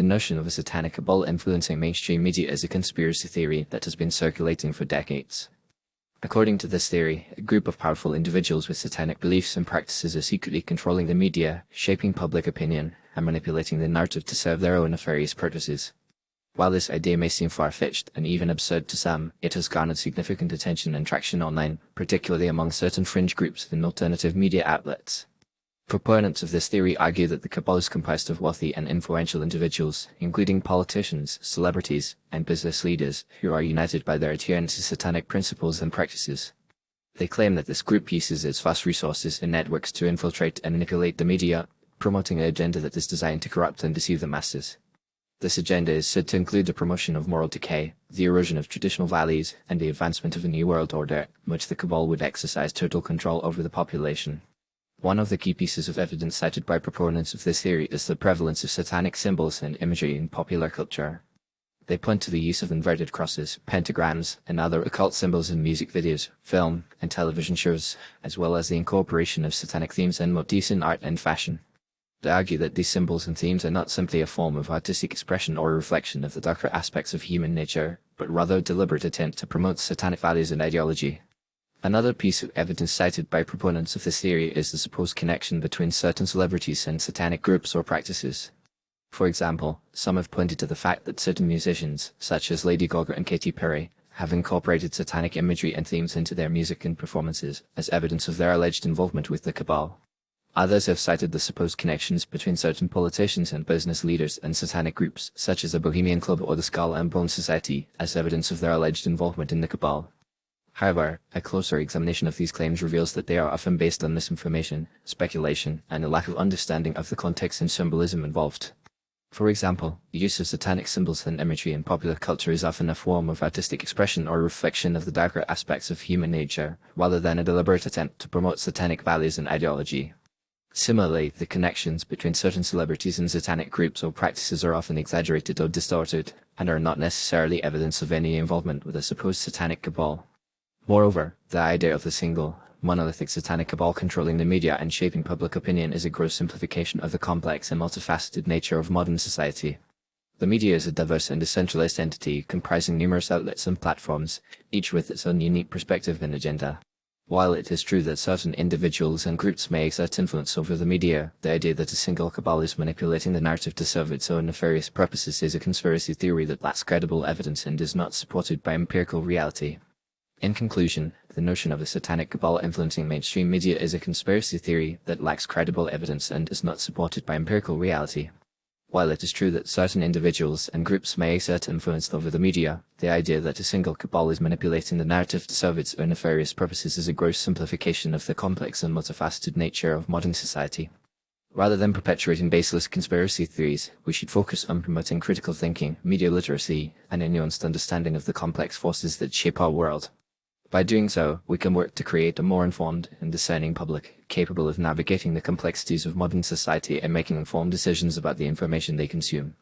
The notion of a satanic cabal influencing mainstream media is a conspiracy theory that has been circulating for decades. According to this theory, a group of powerful individuals with satanic beliefs and practices are secretly controlling the media, shaping public opinion, and manipulating the narrative to serve their own nefarious purposes. While this idea may seem far-fetched and even absurd to some, it has garnered significant attention and traction online, particularly among certain fringe groups and alternative media outlets. Proponents of this theory argue that the cabal is comprised of wealthy and influential individuals, including politicians, celebrities, and business leaders, who are united by their adherence to satanic principles and practices. They claim that this group uses its vast resources and networks to infiltrate and manipulate the media, promoting an agenda that is designed to corrupt and deceive the masses. This agenda is said to include the promotion of moral decay, the erosion of traditional values, and the advancement of a new world order, in which the cabal would exercise total control over the population. One of the key pieces of evidence cited by proponents of this theory is the prevalence of satanic symbols and imagery in popular culture. They point to the use of inverted crosses, pentagrams, and other occult symbols in music videos, film, and television shows, as well as the incorporation of satanic themes and motifs in art and fashion. They argue that these symbols and themes are not simply a form of artistic expression or a reflection of the darker aspects of human nature, but rather a deliberate attempt to promote satanic values and ideology. Another piece of evidence cited by proponents of this theory is the supposed connection between certain celebrities and satanic groups or practices. For example, some have pointed to the fact that certain musicians, such as Lady Gaga and Katy Perry, have incorporated satanic imagery and themes into their music and performances as evidence of their alleged involvement with the cabal. Others have cited the supposed connections between certain politicians and business leaders and satanic groups, such as the Bohemian Club or the Skull and Bone Society, as evidence of their alleged involvement in the cabal. However, a closer examination of these claims reveals that they are often based on misinformation, speculation, and a lack of understanding of the context and symbolism involved. For example, the use of satanic symbols and imagery in popular culture is often a form of artistic expression or reflection of the darker aspects of human nature, rather than a deliberate attempt to promote satanic values and ideology. Similarly, the connections between certain celebrities and satanic groups or practices are often exaggerated or distorted, and are not necessarily evidence of any involvement with a supposed satanic cabal. Moreover, the idea of the single, monolithic satanic cabal controlling the media and shaping public opinion is a gross simplification of the complex and multifaceted nature of modern society. The media is a diverse and decentralized entity comprising numerous outlets and platforms, each with its own unique perspective and agenda. While it is true that certain individuals and groups may exert influence over the media, the idea that a single cabal is manipulating the narrative to serve its own nefarious purposes is a conspiracy theory that lacks credible evidence and is not supported by empirical reality. In conclusion, the notion of a satanic cabal influencing mainstream media is a conspiracy theory that lacks credible evidence and is not supported by empirical reality. While it is true that certain individuals and groups may exert influence over the media, the idea that a single cabal is manipulating the narrative to serve its own nefarious purposes is a gross simplification of the complex and multifaceted nature of modern society. Rather than perpetuating baseless conspiracy theories, we should focus on promoting critical thinking, media literacy, and a nuanced understanding of the complex forces that shape our world. By doing so, we can work to create a more informed and discerning public, capable of navigating the complexities of modern society and making informed decisions about the information they consume.